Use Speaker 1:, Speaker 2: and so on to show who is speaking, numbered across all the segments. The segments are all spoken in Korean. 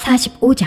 Speaker 1: 45장.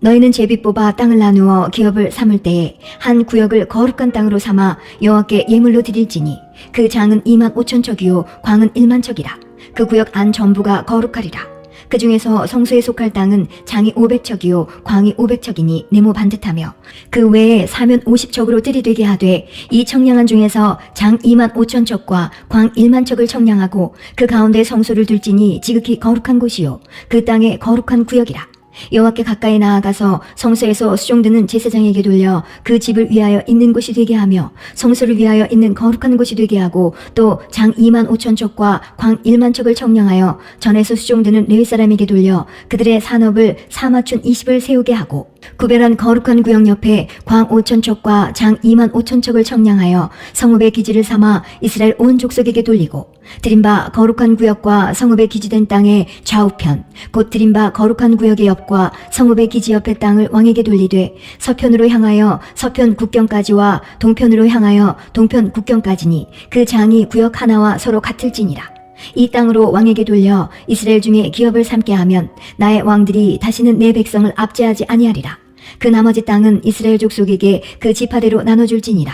Speaker 1: 너희는 제비 뽑아 땅을 나누어 기업을 삼을 때에 한 구역을 거룩한 땅으로 삼아 여호와께 예물로 드릴지니 그 장은 25,000척이요 광은 10,000척이라. 그 구역 안 전부가 거룩하리라. 그 중에서 성소에 속할 땅은 장이 500척이요 광이 500척이니 네모 반듯하며 그 외에 사면 50척으로 뜰이 되게 하되 이 청량한 중에서 장 25,000척과 광 10,000척을 청량하고 그 가운데 성소를 둘지니 지극히 거룩한 곳이요 그 땅의 거룩한 구역이라. 여호와께 가까이 나아가서 성소에서 수종드는 제사장에게 돌려 그 집을 위하여 있는 곳이 되게 하며 성소를 위하여 있는 거룩한 곳이 되게 하고 또 장 25,000척과 광 10,000척을 청량하여 전에서 수종드는 레위 사람에게 돌려 그들의 산업을 사마춘 20을 세우게 하고 구별한 거룩한 구역 옆에 광 5,000척과 장 25,000척을 청량하여 성읍의 기지를 삼아 이스라엘 온 족속에게 돌리고 드림바 거룩한 구역과 성읍의 기지된 땅의 좌우편 곧 드림바 거룩한 구역의 옆과 성읍의 기지 옆의 땅을 왕에게 돌리되 서편으로 향하여 서편 국경까지와 동편으로 향하여 동편 국경까지니 그 장이 구역 하나와 서로 같을지니라. 이 땅으로 왕에게 돌려 이스라엘 중에 기업을 삼게 하면 나의 왕들이 다시는 내 백성을 압제하지 아니하리라. 그 나머지 땅은 이스라엘 족속에게 그 지파대로 나눠줄지니라.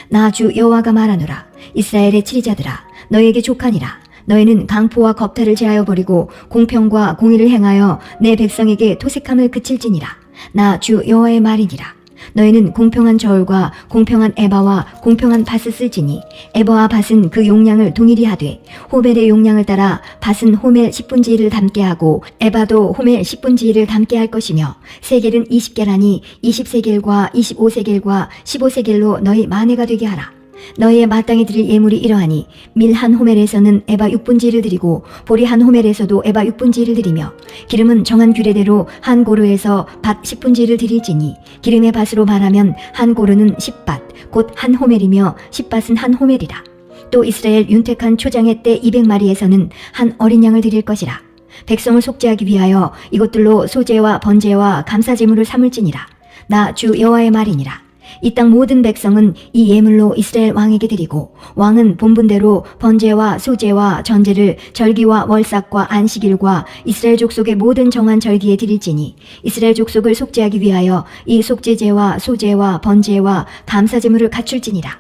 Speaker 1: 나 주 여호와가 말하노라. 이스라엘의 치리자들아 너희에게 족하니라. 너희는 강포와 겁탈을 제하여 버리고 공평과 공의를 행하여 내 백성에게 토색함을 그칠지니라. 나 주 여호와의 말이니라. 너희는 공평한 저울과 공평한 에바와 공평한 밭을 쓸지니 에바와 밭은 그 용량을 동일히 하되 호멜의 용량을 따라 밭은 호멜 10분지 1을 담게 하고 에바도 호멜 10분지 1을 담게 할 것이며 세겔은 20개라니 20세겔과 25세겔과 15세겔로 너희 만회가 되게 하라. 너희의 마땅히 드릴 예물이 이러하니 밀 한 호멜에서는 에바 6분지 1을 드리고 보리 한 호멜에서도 에바 6분지 1을 드리며 기름은 정한 규례대로 한 고르에서 밭 10분지 1을 드릴지니 기름의 밭으로 말하면 한 고르는 10밭 곧 한 호멜이며 10밭은 한 호멜이라. 또 이스라엘 윤택한 초장의 때 200마리에서는 한 어린 양을 드릴 것이라. 백성을 속죄하기 위하여 이것들로 소제와 번제와 감사제물을 삼을지니라. 나 주 여호와의 말이니라. 이 땅 모든 백성은 이 예물로 이스라엘 왕에게 드리고 왕은 본분대로 번제와 소제와 전제를 절기와 월삭과 안식일과 이스라엘 족속의 모든 정한 절기에 드릴지니 이스라엘 족속을 속죄하기 위하여 이 속죄제와 소제와 번제와 감사제물을 갖출지니라.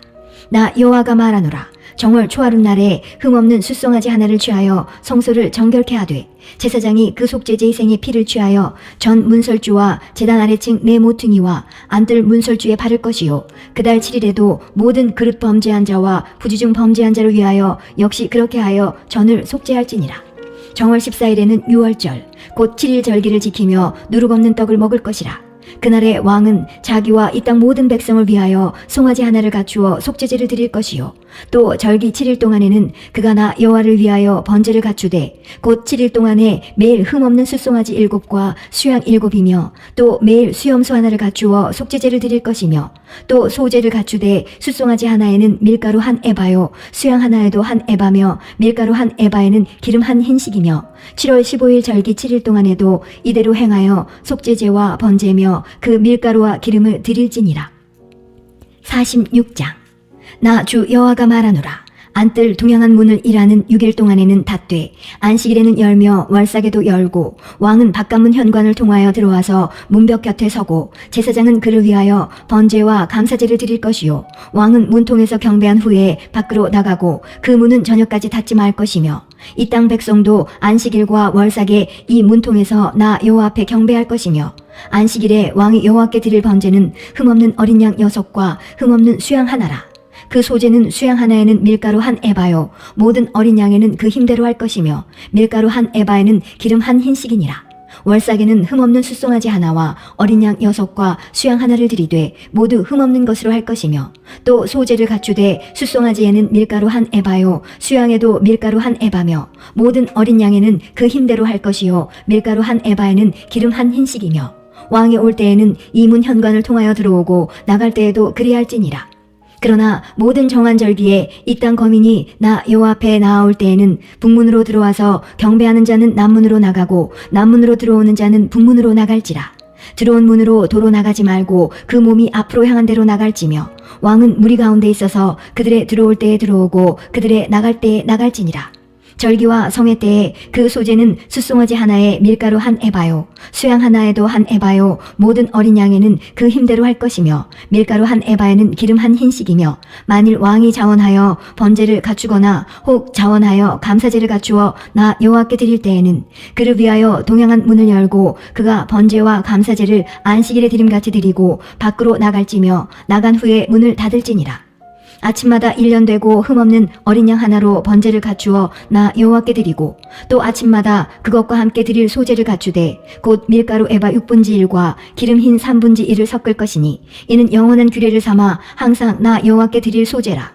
Speaker 1: 나 여호와가 말하노라. 정월 초하룻날에 흠없는 숫송아지 하나를 취하여 성소를 정결케 하되 제사장이 그 속죄제 희생의 피를 취하여 전 문설주와 제단 아래층 네 모퉁이와 안뜰 문설주에 바를 것이요 그달 7일에도 모든 그릇 범죄한 자와 부지중 범죄한 자를 위하여 역시 그렇게 하여 전을 속죄할지니라. 정월 14일에는 유월절 곧 7일 절기를 지키며 누룩 없는 떡을 먹을 것이라. 그날에 왕은 자기와 이 땅 모든 백성을 위하여 송아지 하나를 갖추어 속죄제를 드릴 것이요 또 절기 7일 동안에는 그가 나 여호와를 위하여 번제를 갖추되 곧 7일 동안에 매일 흠없는 숫송아지 7과 수양 7이며 또 매일 수염소 하나를 갖추어 속죄제를 드릴 것이며 또 소제를 갖추되 숫송아지 하나에는 밀가루 한 에바요 수양 하나에도 한 에바며 밀가루 한 에바에는 기름 한 흰식이며 7월 15일 절기 7일 동안에도 이대로 행하여 속죄제와 번제며 그 밀가루와 기름을 드릴지니라. 46장. 나 주 여호와가 말하노라. 안뜰 동양한 문을 일하는 6일 동안에는 닫되 안식일에는 열며 월삭에도 열고 왕은 바깥문 현관을 통하여 들어와서 문벽 곁에 서고 제사장은 그를 위하여 번제와 감사제를 드릴 것이요 왕은 문통에서 경배한 후에 밖으로 나가고 그 문은 저녁까지 닫지 말 것이며 이 땅 백성도 안식일과 월삭에 이 문통에서 나 여호와 앞에 경배할 것이며 안식일에 왕이 여호와께 드릴 번제는 흠없는 어린 양 6과 흠없는 수양 하나라. 그 소제는 수양 하나에는 밀가루 한 에바요 모든 어린 양에는 그 힘대로 할 것이며 밀가루 한 에바에는 기름 한 흰식이니라. 월삭에는 흠없는 숫송아지 하나와 어린 양 6과 수양 하나를 드리되 모두 흠없는 것으로 할 것이며 또 소제를 갖추되 숫송아지에는 밀가루 한 에바요 수양에도 밀가루 한 에바며 모든 어린 양에는 그 힘대로 할 것이요 밀가루 한 에바에는 기름 한 흰식이며 왕이 올 때에는 이 문 현관을 통하여 들어오고 나갈 때에도 그리할지니라. 그러나 모든 정한 절기에 이 땅 거민이 나 여호와 앞에 나아올 때에는 북문으로 들어와서 경배하는 자는 남문으로 나가고 남문으로 들어오는 자는 북문으로 나갈지라. 들어온 문으로 도로 나가지 말고 그 몸이 앞으로 향한 대로 나갈지며 왕은 무리 가운데 있어서 그들의 들어올 때에 들어오고 그들의 나갈 때에 나갈지니라. 절기와 성회 때에 그 소재는 숫송아지 하나에 밀가루 한 에바요, 수양 하나에도 한 에바요, 모든 어린 양에는 그 힘대로 할 것이며 밀가루 한 에바에는 기름 한 흰씩이며, 만일 왕이 자원하여 번제를 갖추거나 혹 자원하여 감사제를 갖추어 나 여호와께 드릴 때에는 그를 위하여 동양한 문을 열고 그가 번제와 감사제를 안식일에 드림같이 드리고 밖으로 나갈지며 나간 후에 문을 닫을지니라. 아침마다 1년 되고 흠없는 어린 양 하나로 번제를 갖추어 나 여호와께 드리고, 또 아침마다 그것과 함께 드릴 소제를 갖추되 곧 밀가루 에바 6분지 1과 기름 흰 3분지 1을 섞을 것이니 이는 영원한 규례를 삼아 항상 나 여호와께 드릴 소제라.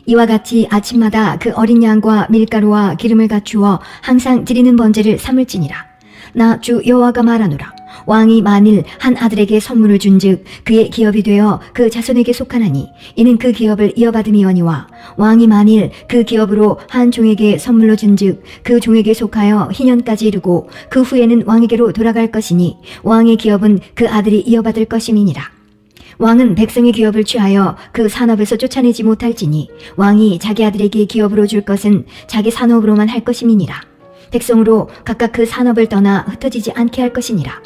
Speaker 1: 이와 같이 아침마다 그 어린 양과 밀가루와 기름을 갖추어 항상 드리는 번제를 삼을지니라. 나 주 여호와가 말하노라. 왕이 만일 한 아들에게 선물을 준즉 그의 기업이 되어 그 자손에게 속하나니 이는 그 기업을 이어받음이오니와, 왕이 만일 그 기업으로 한 종에게 선물로 준즉 그 종에게 속하여 희년까지 이르고 그 후에는 왕에게로 돌아갈 것이니 왕의 기업은 그 아들이 이어받을 것임이니라. 왕은 백성의 기업을 취하여 그 산업에서 쫓아내지 못할지니 왕이 자기 아들에게 기업으로 줄 것은 자기 산업으로만 할 것임이니라. 백성으로 각각 그 산업을 떠나 흩어지지 않게 할 것이니라.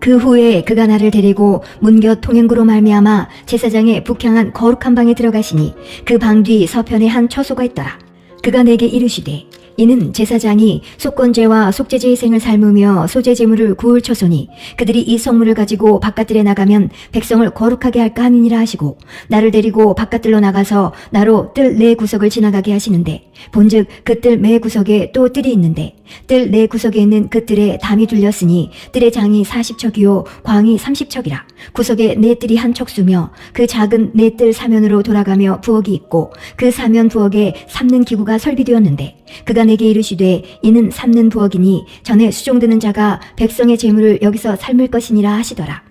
Speaker 1: 그 후에 그가 나를 데리고 문곁 통행구로 말미암아 제사장의 북향한 거룩한 방에 들어가시니 그 방 뒤 서편에 한 처소가 있더라. 그가 내게 이르시되 이는 제사장이 속건제와 속죄제의 생을 삶으며 소제제물을 구울 처소니 그들이 이 성물을 가지고 바깥들에 나가면 백성을 거룩하게 할까 함이니라 하시고, 나를 데리고 바깥들로 나가서 나로 뜰 네 구석을 지나가게 하시는데 본즉 그 뜰 매 구석에 또 뜰이 있는데 뜰 네 구석에 있는 그 뜰에 담이 둘렸으니 뜰의 장이 40척이요 광이 30척이라. 구석에 네 뜰이 한 척수며 그 작은 네 뜰 사면으로 돌아가며 부엌이 있고 그 사면 부엌에 삶는 기구가 설비되었는데 그가 내게 이르시되 이는 삶는 부엌이니 전에 수종드는 자가 백성의 재물을 여기서 삶을 것이니라 하시더라.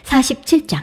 Speaker 1: 47장.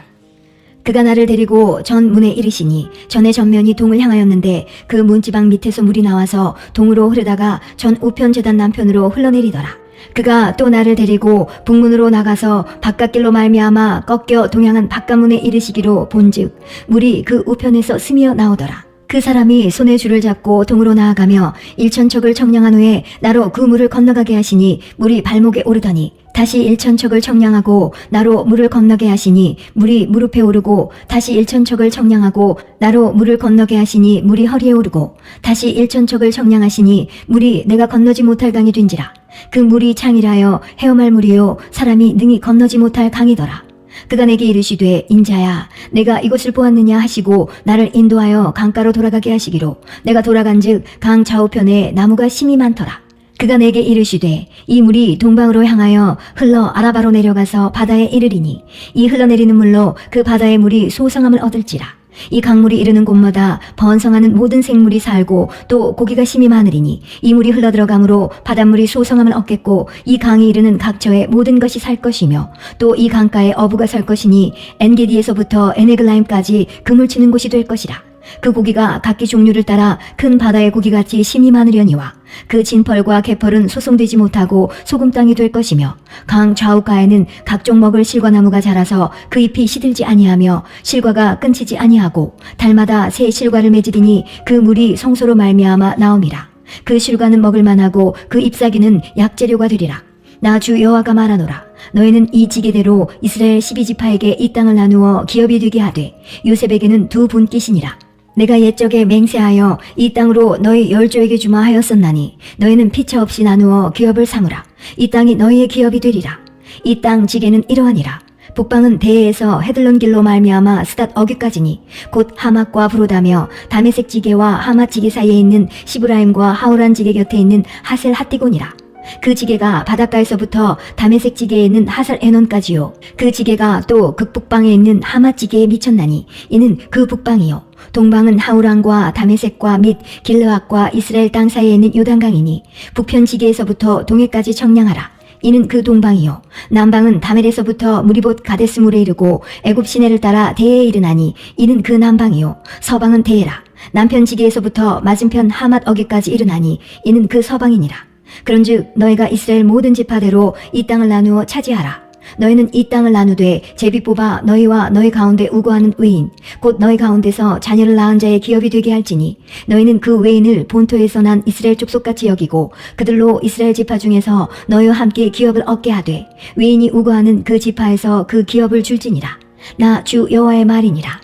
Speaker 1: 그가 나를 데리고 전 문에 이르시니 전의 전면이 동을 향하였는데 그 문지방 밑에서 물이 나와서 동으로 흐르다가 전 우편 제단 남편으로 흘러내리더라. 그가 또 나를 데리고 북문으로 나가서 바깥길로 말미암아 꺾여 동향한 바깥문에 이르시기로 본즉 물이 그 우편에서 스미어 나오더라. 그 사람이 손에 줄을 잡고 동으로 나아가며 1,000척을 청량한 후에 나로 그 물을 건너가게 하시니 물이 발목에 오르더니 다시 1,000척을 청량하고 나로 물을 건너게 하시니 물이 무릎에 오르고 다시 1,000척을 청량하고 나로 물을 건너게 하시니 물이 허리에 오르고 다시 1,000척을 청량하시니 물이 내가 건너지 못할 강이 된지라. 그 물이 창이라여 헤엄할 물이요 사람이 능히 건너지 못할 강이더라. 그가 내게 이르시되 인자야 내가 이곳을 보았느냐 하시고 나를 인도하여 강가로 돌아가게 하시기로, 내가 돌아간즉 강 좌우편에 나무가 심이 많더라. 그가 내게 이르시되 이 물이 동방으로 향하여 흘러 아라바로 내려가서 바다에 이르리니 이 흘러내리는 물로 그 바다의 물이 소성함을 얻을지라. 이 강물이 이르는 곳마다 번성하는 모든 생물이 살고 또 고기가 심이 많으리니 이 물이 흘러들어가므로 바닷물이 소성함을 얻겠고 이 강이 이르는 각처에 모든 것이 살 것이며 또 이 강가에 어부가 살 것이니 엔게디에서부터 에네글라임까지 그물 치는 곳이 될 것이라. 그 고기가 각기 종류를 따라 큰 바다의 고기같이 심이 많으려니와 그 진펄과 개펄은 소송되지 못하고 소금 땅이 될 것이며 강 좌우가에는 각종 먹을 실과나무가 자라서 그 잎이 시들지 아니하며 실과가 끊치지 아니하고 달마다 새 실과를 맺으리니 그 물이 성소로 말미암아 나옴이라. 그 실과는 먹을 만하고 그 잎사귀는 약재료가 되리라. 나 주 여호와가 말하노라. 너희는 이 지게대로 이스라엘 12지파에게 이 땅을 나누어 기업이 되게 하되 요셉에게는 두 분깃이니라. 내가 옛적에 맹세하여 이 땅으로 너희 열조에게 주마 하였었나니 너희는 피차 없이 나누어 기업을 삼으라. 이 땅이 너희의 기업이 되리라. 이 땅 지게는 이러하니라. 북방은 대에서 헤들론 길로 말미암아 스닷 어귀까지니 곧 하맛과 브로다며 다메섹 지게와 하맛 지게 사이에 있는 시브라임과 하우란 지게 곁에 있는 하셀 핫디곤이라. 그 지게가 바닷가에서부터 다메섹 지게에 있는 하살 에논까지요. 그 지게가 또 극북방에 있는 하맛 지게에 미쳤나니 이는 그 북방이요. 동방은 하우란과 다메섹과 및 길르앗과 이스라엘 땅 사이에 있는 요단강이니 북편 지게에서부터 동해까지 청량하라. 이는 그 동방이요. 남방은 다멜에서부터 무리봇 가데스물에 이르고 애굽 시내를 따라 대해에 이르나니 이는 그 남방이요. 서방은 대해라. 남편 지게에서부터 맞은편 하맛 어귀까지 이르나니 이는 그 서방이니라. 그런즉 너희가 이스라엘 모든 지파대로 이 땅을 나누어 차지하라. 너희는 이 땅을 나누되 제비 뽑아 너희와 너희 가운데 우고하는 외인 곧 너희 가운데서 자녀를 낳은 자의 기업이 되게 할지니 너희는 그 외인을 본토에서 난 이스라엘 족속같이 여기고 그들로 이스라엘 지파 중에서 너희와 함께 기업을 얻게 하되 외인이 우고하는 그 지파에서 그 기업을 줄지니라. 나 주 여호와의 말이니라.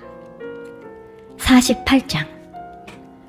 Speaker 1: 48장.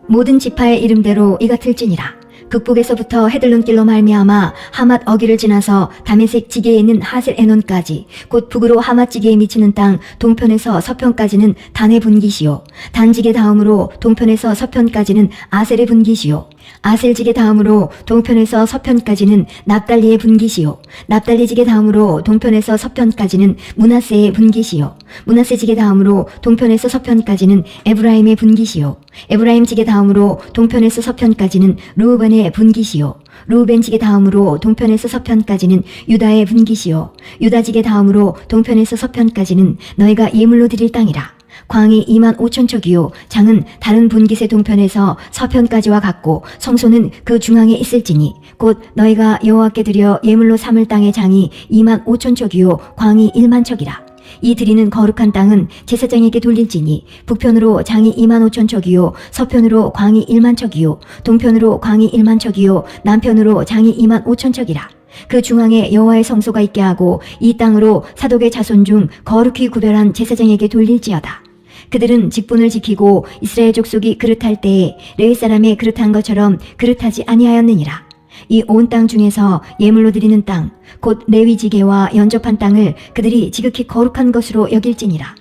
Speaker 1: 모든 지파의 이름대로 이가 틀지니라. 북북에서부터 헤들론길로 말미암아 하맛 어기를 지나서 다메섹 지게에 있는 하셀 에논까지 곧 북으로 하맛 지게에 미치는 땅 동편에서 서편까지는 단의 분기시요. 단지게 다음으로 동편에서 서편까지는 아셀의 분기시요. 아셀지게 다음으로 동편에서 서편까지는 납달리의 분기시요. 납달리지게 다음으로 동편에서 서편까지는 므낫세의 분기시요. 므낫세지게 다음으로 동편에서 서편까지는 에브라임의 분기시요. 에브라임지게 다음으로 동편에서 서편까지는 르우벤의 분기시요. 르우벤지게 다음으로 동편에서 서편까지는 유다의 분기시요. 유다지게 다음으로 동편에서 서편까지는 너희가 예물로 드릴 땅이라. 광이 2만 5천 척이요 장은 다른 분깃의 동편에서 서편까지와 같고 성소는 그 중앙에 있을지니 곧 너희가 여호와께 드려 예물로 삼을 땅의 장이 2만 5천 척이요 광이 1만 척이라. 이 드리는 거룩한 땅은 제사장에게 돌릴지니 북편으로 장이 2만 5천 척이요 서편으로 광이 1만 척이요 동편으로 광이 1만 척이요 남편으로 장이 2만 5천 척이라. 그 중앙에 여호와의 성소가 있게 하고 이 땅으로 사독의 자손 중 거룩히 구별한 제사장에게 돌릴지어다. 그들은 직분을 지키고 이스라엘 족속이 그릇할 때에 레위 사람의 그릇한 것처럼 그릇하지 아니하였느니라. 이 온 땅 중에서 예물로 드리는 땅 곧 레위 지게와 연접한 땅을 그들이 지극히 거룩한 것으로 여길지니라.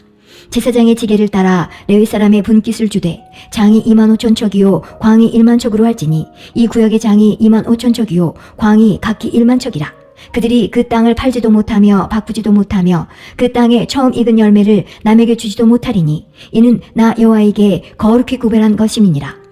Speaker 1: 제사장의 지게를 따라 레위 사람의 분깃을 주되 장이 2만 5천 척이요 광이 1만 척으로 할지니 이 구역의 장이 2만 5천 척이요 광이 각기 1만 척이라. 그들이 그 땅을 팔지도 못하며 바꾸지도 못하며 그 땅에 처음 익은 열매를 남에게 주지도 못하리니 이는 나 여호와에게 거룩히 구별한 것임이니라.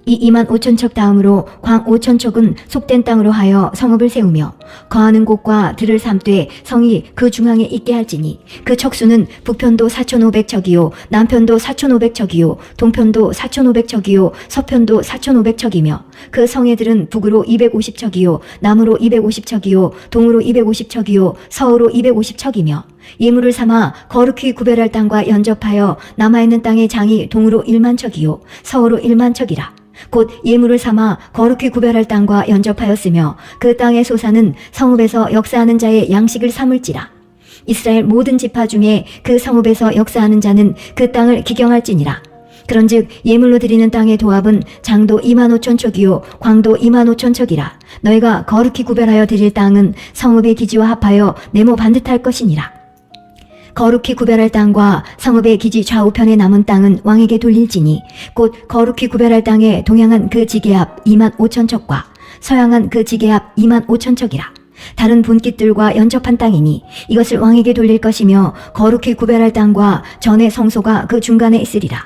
Speaker 1: 이 2만 5천 척 다음으로 광 5천 척은 속된 땅으로 하여 성읍을 세우며 거하는 곳과 들을 삼되 성이 그 중앙에 있게 할지니 그 척수는 북편도 4,500척이요 남편도 4,500척이요 동편도 4,500척이요 서편도 4,500척이며 그 성애들은 북으로 250척이요 남으로 250척이요 동으로 250척이요 서으로 250척이며 예물을 삼아 거룩히 구별할 땅과 연접하여 남아있는 땅의 장이 동으로 1만 척이요 서으로 1만 척이라. 곧 예물을 삼아 거룩히 구별할 땅과 연접하였으며 그 땅의 소사는 성읍에서 역사하는 자의 양식을 삼을지라. 이스라엘 모든 지파 중에 그 성읍에서 역사하는 자는 그 땅을 기경할지니라. 그런즉 예물로 드리는 땅의 도합은 장도 2만 5천 척이요 광도 2만 5천 척이라. 너희가 거룩히 구별하여 드릴 땅은 성읍의 기지와 합하여 네모 반듯할 것이니라. 거룩히 구별할 땅과 성읍의 기지 좌우편에 남은 땅은 왕에게 돌릴지니 곧 거룩히 구별할 땅에 동양한 그 지게 앞 2만 5천 척과 서양한 그 지게 앞 2만 5천 척이라. 다른 분깃들과 연접한 땅이니 이것을 왕에게 돌릴 것이며 거룩히 구별할 땅과 전의 성소가 그 중간에 있으리라.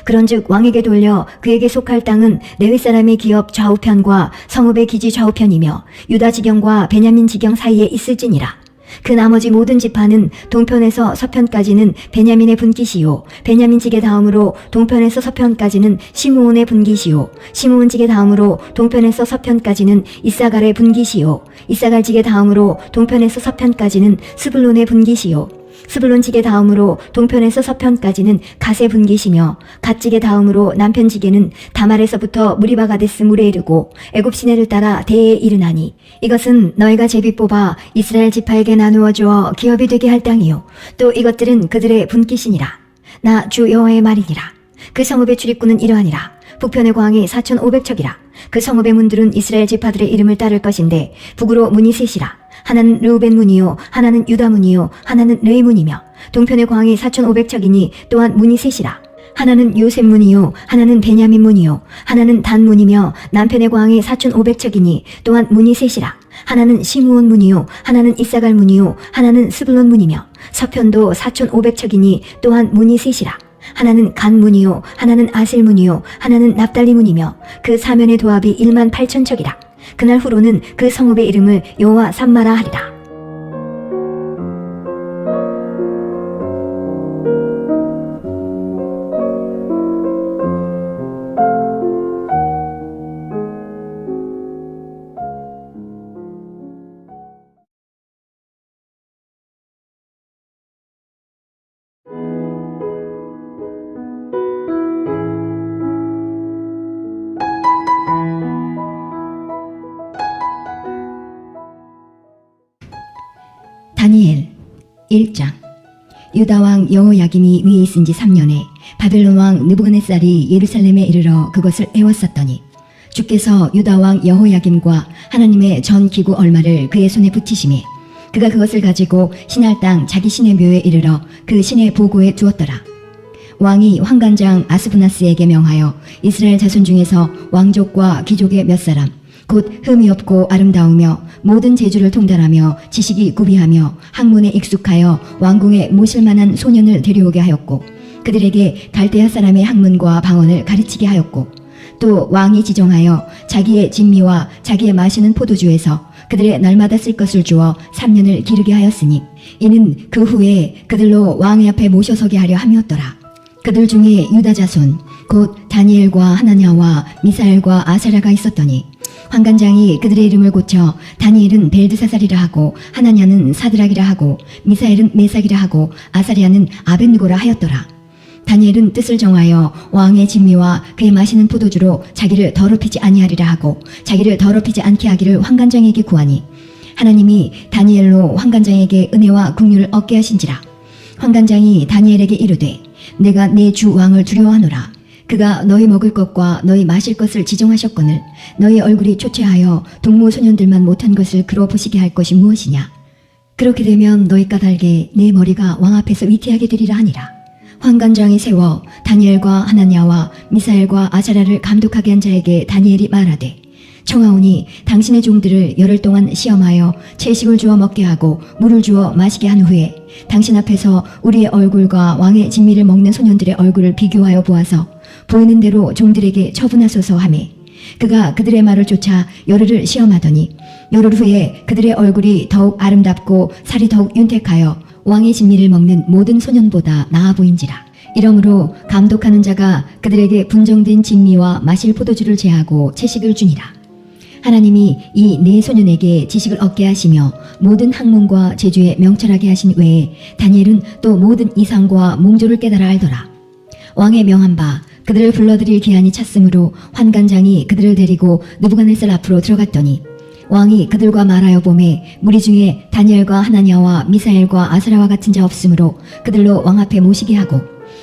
Speaker 1: 그런즉 왕에게 돌려 그에게 속할 땅은 레위 사람의 기업 좌우편과 성읍의 기지 좌우편이며 유다 지경과 베냐민 지경 사이에 있을지니라. 그 나머지 모든 지파는 동편에서 서편까지는 베냐민의 분깃이요 베냐민 지게 다음으로 동편에서 서편까지는 시므온의 분깃이요 시므온 지게 다음으로 동편에서 서편까지는 이사갈의 분깃이요 이사갈 지게 다음으로 동편에서 서편까지는 스불론의 분깃이요 스불론 지게 다음으로 동편에서 서편까지는 갓의 분깃이며 갓 지게 다음으로 남편 지게는 다말에서부터 무리바가데스 물에 이르고 애굽 시내를 따라 대에 이르나니 이것은 너희가 제비 뽑아 이스라엘 지파에게 나누어 주어 기업이 되게 할 땅이요 또 이것들은 그들의 분깃이니라. 나 주 여호와의 말이니라. 그 성읍의 출입구는 이러하니라. 북편의 광이 4,500척이라. 그 성읍의 문들은 이스라엘 지파들의 이름을 따를 것인데 북으로 문이 셋이라. 하나는 르우벤 문이요 하나는 유다 문이요 하나는 레위 문이며 동편의 광이 4,500척이니 또한 문이 셋이라. 하나는 요셉 문이요 하나는 베냐민 문이요 하나는 단 문이며 남편의 광이 4,500척이니 또한 문이 셋이라. 하나는 시므온 문이요 하나는 이사갈 문이요 하나는 스불론 문이며 서편도 4,500척이니 또한 문이 셋이라. 하나는 간 문이요 하나는 아셀 문이요 하나는 납달리 문이며 그 사면의 도합이 1만 8천 척이라. 그날 후로는 그 성읍의 이름을 여호와 삼마라 하리라. 다니엘 1장. 유다 왕 여호야김이 위에 있은 지 3년에 바벨론 왕 느부갓네살이 예루살렘에 이르러 그것을 에워쌌더니 주께서 유다 왕 여호야김과 하나님의 전 기구 얼마를 그의 손에 붙이심에 그가 그것을 가지고 신할 땅 자기 신의 묘에 이르러 그 신의 보고에 두었더라. 왕이 환관장 아스부나스에게 명하여 이스라엘 자손 중에서 왕족과 귀족의 몇 사람 곧 흠이 없고 아름다우며 모든 재주를 통달하며 지식이 구비하며 학문에 익숙하여 왕궁에 모실 만한 소년을 데려오게 하였고 그들에게 갈대아 사람의 학문과 방언을 가르치게 하였고 또 왕이 지정하여 자기의 진미와 자기의 마시는 포도주에서 그들의 날마다 쓸 것을 주어 3년을 기르게 하였으니 이는 그 후에 그들로 왕의 앞에 모셔서게 하려 함이었더라. 그들 중에 유다 자손 곧 다니엘과 하나냐와 미사엘과 아사랴가 있었더니 환관장이 그들의 이름을 고쳐 다니엘은 벨드사살이라 하고 하나냐는 사드락이라 하고 미사엘은 메삭이라 하고 아사랴는 아벳느고라 하였더라. 다니엘은 뜻을 정하여 왕의 진미와 그의 마시는 포도주로 자기를 더럽히지 아니하리라 하고 자기를 더럽히지 않게 하기를 환관장에게 구하니 하나님이 다니엘로 환관장에게 은혜와 긍휼을 얻게 하신지라. 환관장이 다니엘에게 이르되 내가 내 주 왕을 두려워하노라. 그가 너희 먹을 것과 너희 마실 것을 지정하셨거늘 너희 얼굴이 초췌하여 동무 소년들만 못한 것을 그로 보시게 할 것이 무엇이냐. 그렇게 되면 너희 까닭에 내 머리가 왕 앞에서 위태하게 되리라 하니라. 환관장이 세워 다니엘과 하나냐와 미사엘과 아사랴를 감독하게 한 자에게 다니엘이 말하되 청하오니 당신의 종들을 열흘 동안 시험하여 채식을 주어 먹게 하고 물을 주어 마시게 한 후에 당신 앞에서 우리의 얼굴과 왕의 진미를 먹는 소년들의 얼굴을 비교하여 보아서 보이는 대로 종들에게 처분하소서 하매 그가 그들의 말을 쫓아 열흘을 시험하더니 열흘 후에 그들의 얼굴이 더욱 아름답고 살이 더욱 윤택하여 왕의 진미를 먹는 모든 소년보다 나아 보인지라. 이러므로 감독하는 자가 그들에게 분정된 진미와 마실 포도주를 제하고 채식을 주니라. 하나님이 이 네 소년에게 지식을 얻게 하시며 모든 학문과 재주에 명철하게 하신 외에 다니엘은 또 모든 이상과 몽조를 깨달아 알더라. 왕의 명한 바 그들을 불러들일 기한이 찼으므로 환관장이 그들을 데리고 느부갓네살 앞으로 들어갔더니 왕이 그들과 말하여 보매 무리 중에 다니엘과 하나냐와 미사엘과 아사랴와 같은 자 없으므로 그들로 왕 앞에 모시게 하고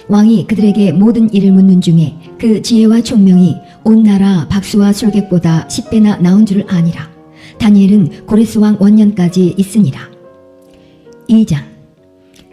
Speaker 1: 왕이 그들에게 모든 일을 묻는 중에 그 지혜와 총명이 온 나라 박수와 술객보다 10배나 나온 줄을 아니라. 다니엘은 고레스 왕 원년까지 있으니라. 2장.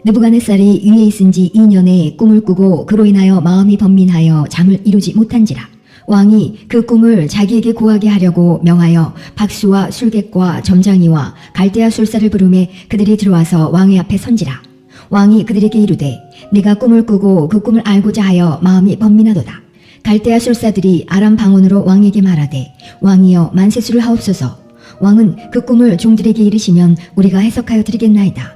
Speaker 1: 느부갓네살이 위에 있은 지 2년에 꿈을 꾸고 그로 인하여 마음이 번민하여 잠을 이루지 못한지라. 왕이 그 꿈을 자기에게 고하게 하려고 명하여 박수와 술객과 점장이와 갈대아 술사를 부르매 그들이 들어와서 왕의 앞에 선지라. 왕이 그들에게 이르되 내가 꿈을 꾸고 그 꿈을 알고자 하여 마음이 번민하도다. 갈대아 술사들이 아람 방언으로 왕에게 말하되 왕이여 만세수를 하옵소서. 왕은 그 꿈을 종들에게 이르시면 우리가 해석하여 드리겠나이다.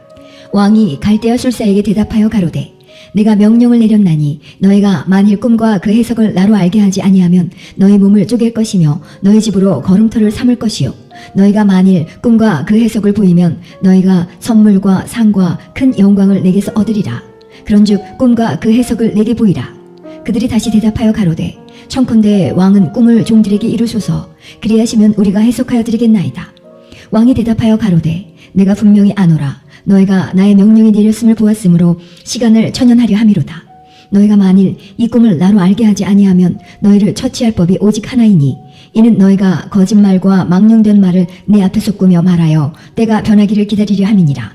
Speaker 1: 왕이 갈대아 술사에게 대답하여 가로되 내가 명령을 내렸나니 너희가 만일 꿈과 그 해석을 나로 알게 하지 아니하면 너희 몸을 쪼갤 것이며 너희 집으로 걸음터를 삼을 것이요 너희가 만일 꿈과 그 해석을 보이면 너희가 선물과 상과 큰 영광을 내게서 얻으리라. 그런즉 꿈과 그 해석을 내게 보이라. 그들이 다시 대답하여 가로되 청컨대 왕은 꿈을 종들에게 이루소서. 그리하시면 우리가 해석하여 드리겠나이다. 왕이 대답하여 가로되 내가 분명히 아노라. 너희가 나의 명령이 내렸음을 보았으므로 시간을 천연하려 함이로다. 너희가 만일 이 꿈을 나로 알게 하지 아니하면 너희를 처치할 법이 오직 하나이니 이는 너희가 거짓말과 망령된 말을 내 앞에서 꾸며 말하여 때가 변하기를 기다리려 함이니라.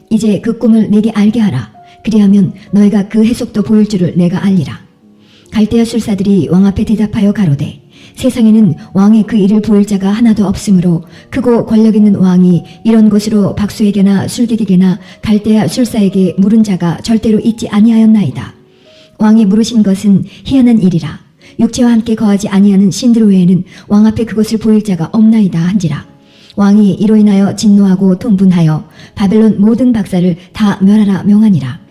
Speaker 1: 이제 그 꿈을 내게 알게 하라. 그리하면 너희가 그 해석도 보일 줄을 내가 알리라. 갈대아 술사들이 왕 앞에 대답하여 가로되 세상에는 왕의 그 일을 보일 자가 하나도 없으므로 크고 권력 있는 왕이 이런 것으로 박수에게나 술객에게나 갈대아 술사에게 물은 자가 절대로 있지 아니하였나이다. 왕이 물으신 것은 희한한 일이라. 육체와 함께 거하지 아니하는 신들 외에는 왕 앞에 그것을 보일 자가 없나이다 한지라. 왕이 이로 인하여 진노하고 통분하여 바벨론 모든 박사를 다 멸하라 명하니라.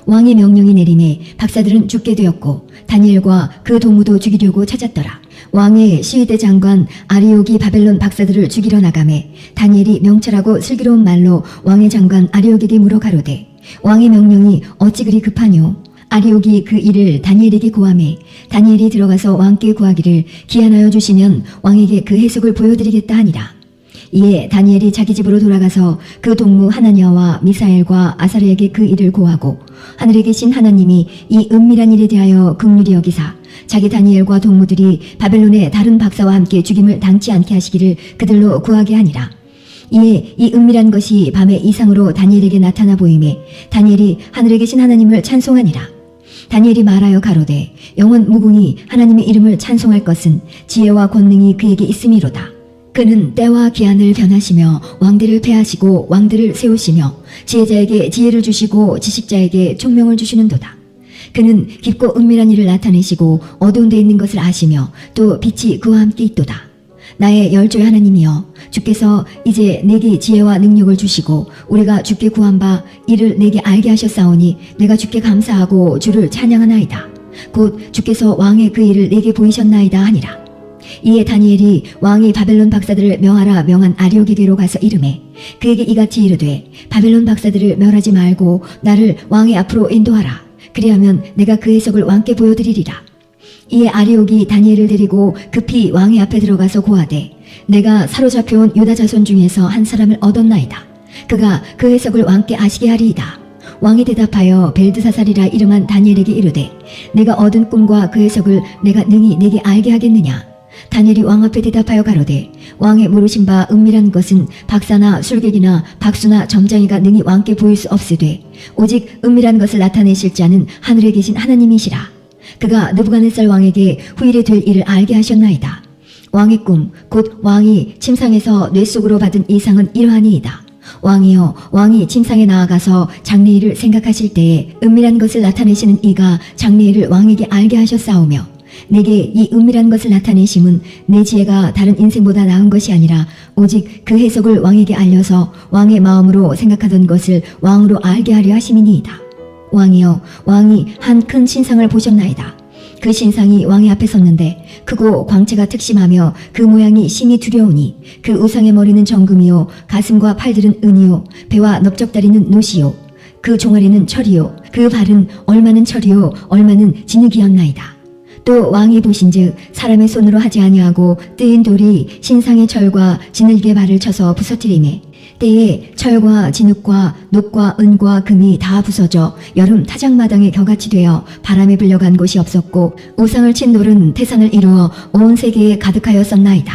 Speaker 1: 왕의 명령이 내림에 박사들은 죽게 되었고 다니엘과 그 동무도 죽이려고 찾았더라. 왕의 시위대 장관 아리옥이 바벨론 박사들을 죽이러 나가매 다니엘이 명철하고 슬기로운 말로 왕의 장관 아리옥에게 물어 가로되 왕의 명령이 어찌 그리 급하뇨. 아리옥이 그 일을 다니엘에게 고하매 다니엘이 들어가서 왕께 구하기를 기한하여 주시면 왕에게 그 해석을 보여드리겠다 하니라. 이에 다니엘이 자기 집으로 돌아가서 그 동무 하나니아와 미사엘과 아사랴에게 그 일을 고하고 하늘에 계신 하나님이 이 은밀한 일에 대하여 긍휼히 여기사 자기 다니엘과 동무들이 바벨론의 다른 박사와 함께 죽임을 당치 않게 하시기를 그들로 구하게 하니라. 이에 이 은밀한 것이 밤에 이상으로 다니엘에게 나타나 보이매 다니엘이 하늘에 계신 하나님을 찬송하니라. 다니엘이 말하여 가로되 영원 무궁히 하나님의 이름을 찬송할 것은 지혜와 권능이 그에게 있음이로다. 그는 때와 기한을 변하시며 왕들을 패하시고 왕들을 세우시며 지혜자에게 지혜를 주시고 지식자에게 총명을 주시는도다. 그는 깊고 은밀한 일을 나타내시고 어두운 데 있는 것을 아시며 또 빛이 그와 함께 있도다. 나의 열조의 하나님이여 주께서 이제 내게 지혜와 능력을 주시고 우리가 주께 구한 바 이를 내게 알게 하셨사오니 내가 주께 감사하고 주를 찬양하나이다. 곧 주께서 왕의 그 일을 내게 보이셨나이다 하니라. 이에 다니엘이 왕이 바벨론 박사들을 명하라 명한 아리옥에게로 가서 이르매 그에게 이같이 이르되 바벨론 박사들을 멸하지 말고 나를 왕의 앞으로 인도하라. 그리하면 내가 그 해석을 왕께 보여드리리라. 이에 아리옥이 다니엘을 데리고 급히 왕의 앞에 들어가서 고하되 내가 사로잡혀온 유다 자손 중에서 한 사람을 얻었나이다. 그가 그 해석을 왕께 아시게 하리이다. 왕이 대답하여 벨드사살이라 이름한 다니엘에게 이르되 내가 얻은 꿈과 그 해석을 내가 능히 내게 알게 하겠느냐. 다니엘이 왕 앞에 대답하여 가로되 왕의 모르신 바 은밀한 것은 박사나 술객이나 박수나 점장이가 능히 왕께 보일 수 없으되 오직 은밀한 것을 나타내실 자는 하늘에 계신 하나님이시라. 그가 느부갓네살 왕에게 후일에 될 일을 알게 하셨나이다. 왕의 꿈 곧 왕이 침상에서 뇌 속으로 받은 이상은 이러하니이다. 왕이여 왕이 침상에 나아가서 장래일을 생각하실 때에 은밀한 것을 나타내시는 이가 장래일을 왕에게 알게 하셨사오며 내게 이 은밀한 것을 나타내심은 내 지혜가 다른 인생보다 나은 것이 아니라 오직 그 해석을 왕에게 알려서 왕의 마음으로 생각하던 것을 왕으로 알게 하려 하심이니이다. 왕이여 왕이 한 큰 신상을 보셨나이다. 그 신상이 왕의 앞에 섰는데 크고 광채가 특심하며 그 모양이 심히 두려우니 그 우상의 머리는 정금이요 가슴과 팔들은 은이요 배와 넓적다리는 노시요 그 종아리는 철이요 그 발은 얼마는 철이요 얼마는 진흙이었나이다. 또 왕이 보신즉 사람의 손으로 하지 아니하고 뜨인 돌이 신상의 철과 진흙의 발을 쳐서 부서뜨리매 때에 철과 진흙과 녹과 은과 금이 다 부서져 여름 타작마당에 겨같이 되어 바람에 불려간 곳이 없었고 우상을 친 돌은 태산을 이루어 온 세계에 가득하였었나이다.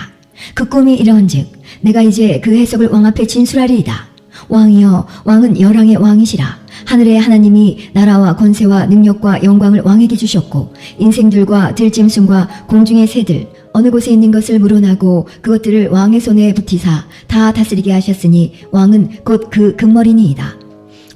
Speaker 1: 그 꿈이 이러한즉 내가 이제 그 해석을 왕 앞에 진술하리이다. 왕이여 왕은 열왕의 왕이시라. 하늘의 하나님이 나라와 권세와 능력과 영광을 왕에게 주셨고 인생들과 들짐승과 공중의 새들 어느 곳에 있는 것을 물어나고 그것들을 왕의 손에 붙이사 다 다스리게 하셨으니 왕은 곧 그 금머리니이다.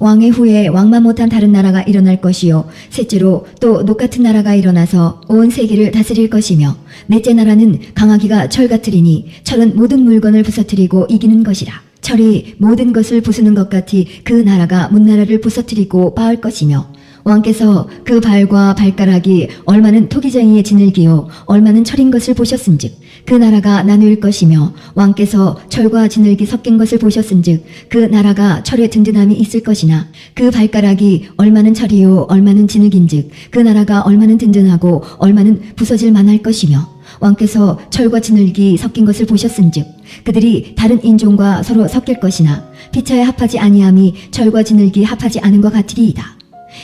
Speaker 1: 왕의 후에 왕만 못한 다른 나라가 일어날 것이요 셋째로 또 녹같은 나라가 일어나서 온 세계를 다스릴 것이며 넷째 나라는 강하기가 철 같으리니 철은 모든 물건을 부서뜨리고 이기는 것이라. 철이 모든 것을 부수는 것 같이 그 나라가 문나라를 부서뜨리고 빻을 것이며 왕께서 그 발과 발가락이 얼마는 토기쟁이의 진흙이요 얼마는 철인 것을 보셨은즉 그 나라가 나누일 것이며 왕께서 철과 진흙이 섞인 것을 보셨은즉 그 나라가 철의 든든함이 있을 것이나 그 발가락이 얼마는 철이요 얼마는 진흙인즉 그 나라가 얼마는 든든하고 얼마는 부서질 만할 것이며 왕께서 철과 진흙이 섞인 것을 보셨은즉 그들이 다른 인종과 서로 섞일 것이나 피차에 합하지 아니함이 철과 진흙이 합하지 않은 것 같으리이다.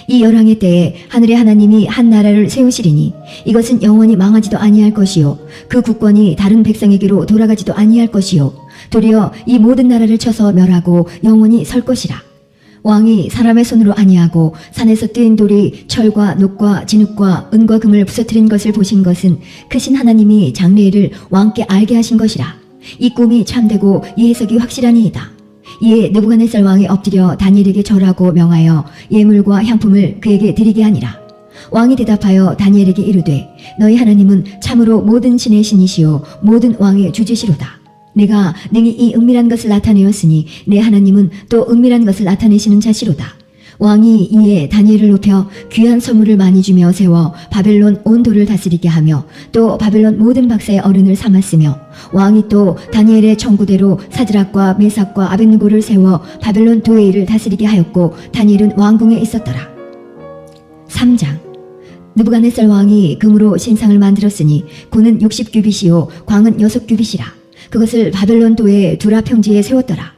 Speaker 1: 이 열왕의 때에 하늘의 하나님이 한 나라를 세우시리니 이것은 영원히 망하지도 아니할 것이요 그 국권이 다른 백성에게로 돌아가지도 아니할 것이요 도리어 이 모든 나라를 쳐서 멸하고 영원히 설 것이라. 왕이 사람의 손으로 아니하고 산에서 뜨인 돌이 철과 녹과 진흙과 은과 금을 부서뜨린 것을 보신 것은 크신 하나님이 장래일을 왕께 알게 하신 것이라. 이 꿈이 참되고 이 해석이 확실하니이다. 이에 느부갓네살 왕이 엎드려 다니엘에게 절하고 명하여 예물과 향품을 그에게 드리게 하니라. 왕이 대답하여 다니엘에게 이르되 너희 하나님은 참으로 모든 신의 신이시요 모든 왕의 주지시로다. 내가 능히 이 은밀한 것을 나타내었으니 내 하나님은 또 은밀한 것을 나타내시는 자시로다. 왕이 이에 다니엘을 높여 귀한 선물을 많이 주며 세워 바벨론 온 도를 다스리게 하며 또 바벨론 모든 박사의 어른을 삼았으며 왕이 또 다니엘의 청구대로 사드락과 메삭과 아벳느고를 세워 바벨론 도의 일을 다스리게 하였고 다니엘은 왕궁에 있었더라. 3장. 느부갓네살 왕이 금으로 신상을 만들었으니 고는 60규빗이요 광은 6규빗이라. 그것을 바벨론도의 두라 평지에 세웠더라.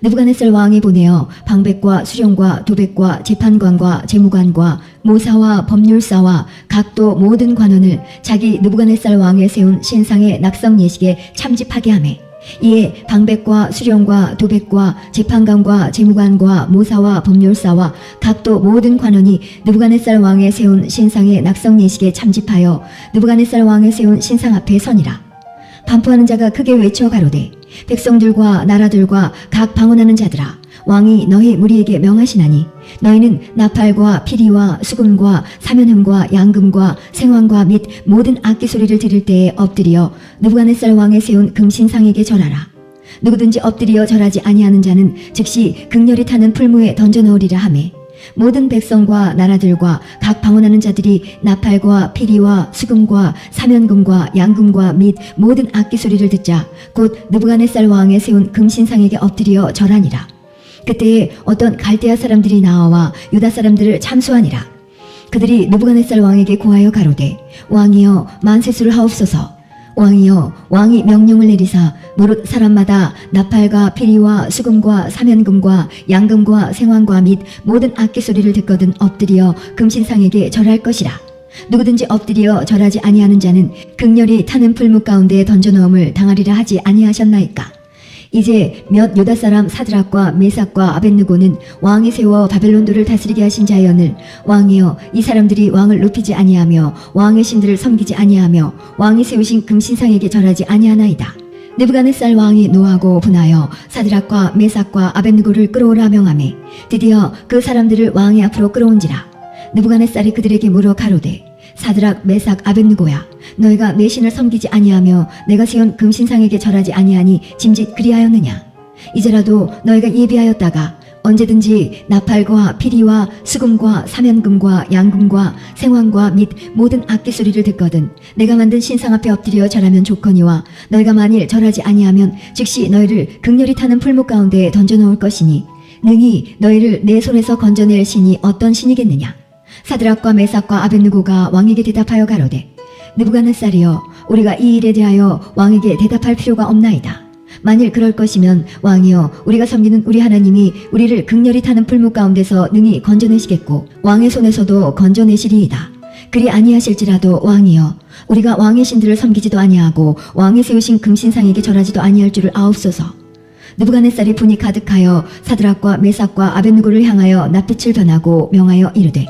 Speaker 1: 느부갓네살 왕이 보내어 방백과 수령과 도백과 재판관과 재무관과 모사와 법률사와 각도 모든 관원을 자기 느부갓네살 왕에 세운 신상의 낙성 예식에 참집하게 하매 이에 방백과 수령과 도백과 재판관과 재무관과 모사와 법률사와 각도 모든 관원이 느부갓네살 왕에 세운 신상의 낙성 예식에 참집하여 느부갓네살 왕에 세운 신상 앞에 서니라. 반포하는 자가 크게 외쳐 가로되 백성들과 나라들과 각 방언하는 자들아, 왕이 너희 무리에게 명하시나니 너희는 나팔과 피리와 수금과 사면음과 양금과 생황과 및 모든 악기 소리를 들을 때에 엎드려 느부갓네살 왕에 세운 금신상에게 절하라. 누구든지 엎드려 절하지 아니하는 자는 즉시 극렬히 타는 풀무에 던져 넣으리라 하매 모든 백성과 나라들과 각 방언하는 자들이 나팔과 피리와 수금과 사면금과 양금과 및 모든 악기 소리를 듣자 곧 느부갓네살 왕에 세운 금신상에게 엎드려 절하니라. 그때에 어떤 갈대아 사람들이 나와 유다 사람들을 참수하니라. 그들이 느부갓네살 왕에게 고하여 가로되 왕이여 만세수를 하옵소서. 왕이여 왕이 명령을 내리사 무릇 사람마다 나팔과 피리와 수금과 사면금과 양금과 생황과 및 모든 악기 소리를 듣거든 엎드려 금신상에게 절할 것이라. 누구든지 엎드려 절하지 아니하는 자는 극렬히 타는 풀무 가운데 던져넣음을 당하리라 하지 아니하셨나이까. 이제 몇 유다 사람 사드락과 메삭과 아벳느고는 왕이 세워 바벨론도를 다스리게 하신 자여늘 왕이여 이 사람들이 왕을 높이지 아니하며 왕의 신들을 섬기지 아니하며 왕이 세우신 금신상에게 절하지 아니하나이다. 느부갓네살 왕이 노하고 분하여 사드락과 메삭과 아벳느고를 끌어오라 명하매 드디어 그 사람들을 왕의 앞으로 끌어온지라. 느부갓네살이 그들에게 물어 가로되 사드락 메삭 아벳느고야, 너희가 내 신을 섬기지 아니하며 내가 세운 금신상에게 절하지 아니하니 짐짓 그리하였느냐. 이제라도 너희가 예비하였다가 언제든지 나팔과 피리와 수금과 사면금과 양금과 생황과 및 모든 악기 소리를 듣거든 내가 만든 신상 앞에 엎드려 절하면 좋거니와 너희가 만일 절하지 아니하면 즉시 너희를 극렬히 타는 풀무 가운데 던져 놓을 것이니 능히 너희를 내 손에서 건져낼 신이 어떤 신이겠느냐. 사드락과 메삭과 아벳느고가 왕에게 대답하여 가로되 느부갓네살이여, 우리가 이 일에 대하여 왕에게 대답할 필요가 없나이다. 만일 그럴 것이면 왕이여, 우리가 섬기는 우리 하나님이 우리를 극렬히 타는 풀무 가운데서 능히 건져내시겠고 왕의 손에서도 건져내시리이다. 그리 아니하실지라도 왕이여, 우리가 왕의 신들을 섬기지도 아니하고 왕이 세우신 금신상에게 절하지도 아니할 줄을 아옵소서. 느부갓네살이 분이 가득하여 사드락과 메삭과 아벳느고를 향하여 낯빛을 변하고 명하여 이르되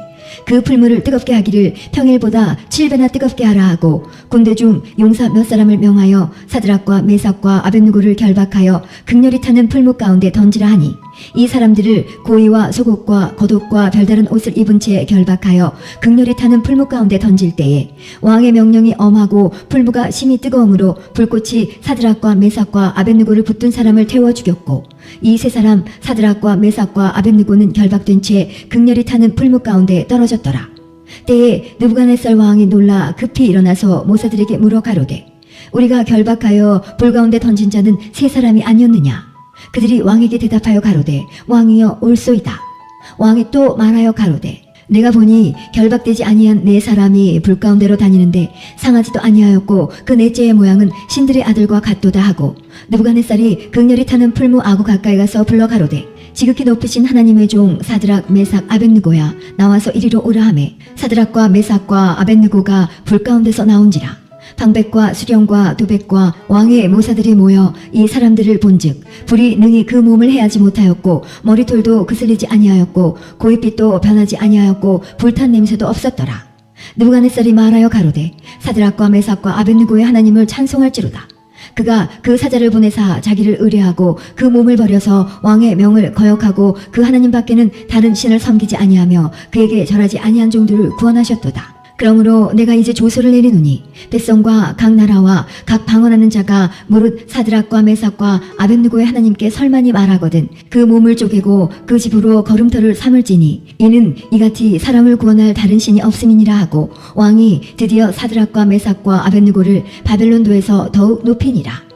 Speaker 1: 그 풀무를 뜨겁게 하기를 평일보다 7배나 뜨겁게 하라 하고 군대 중 용사 몇 사람을 명하여 사드락과 메삭과 아벳느고를 결박하여 극렬히 타는 풀무 가운데 던지라 하니 이 사람들을 고이와 속옷과 겉옷과 별다른 옷을 입은 채 결박하여 극렬히 타는 풀무 가운데 던질 때에 왕의 명령이 엄하고 풀무가 심히 뜨거움으로 불꽃이 사드락과 메삭과 아벳느고를 붙든 사람을 태워 죽였고 이 세 사람 사드락과 메삭과 아벳느고는 결박된 채 극렬히 타는 풀무 가운데 떨어졌더라. 때에 느부갓네살 왕이 놀라 급히 일어나서 모사들에게 물어 가로되 우리가 결박하여 불 가운데 던진 자는 세 사람이 아니었느냐. 그들이 왕에게 대답하여 가로되 왕이여 옳소이다. 왕이 또 말하여 가로되 내가 보니 결박되지 아니한 네 사람이 불 가운데로 다니는데 상하지도 아니하였고 그 넷째의 모양은 신들의 아들과 같도다 하고 느부갓네살이 극렬히 타는 풀무 아구 가까이 가서 불러 가로되 지극히 높으신 하나님의 종 사드락 메삭 아벳느고야, 나와서 이리로 오라 하매 사드락과 메삭과 아벳느고가 불 가운데서 나온지라. 방백과 수령과 도백과 왕의 모사들이 모여 이 사람들을 본즉 불이 능히 그 몸을 해하지 못하였고 머리털도 그슬리지 아니하였고 고깃빛도 변하지 아니하였고 불탄 냄새도 없었더라. 느부갓네살이 말하여 가로되 사드락과 메삭과 아벳느고의 하나님을 찬송할지로다. 그가 그 사자를 보내사 자기를 의뢰하고 그 몸을 버려서 왕의 명을 거역하고 그 하나님 밖에는 다른 신을 섬기지 아니하며 그에게 절하지 아니한 종들을 구원하셨도다. 그러므로 내가 이제 조서를 내리노니 백성과 각 나라와 각 방언하는 자가 무릇 사드락과 메삭과 아벳느고의 하나님께 설만이 말하거든 그 몸을 쪼개고 그 집으로 걸음터를 삼을지니 이는 이같이 사람을 구원할 다른 신이 없음이니라 하고 왕이 드디어 사드락과 메삭과 아벳느고를 바벨론도에서 더욱 높이니라.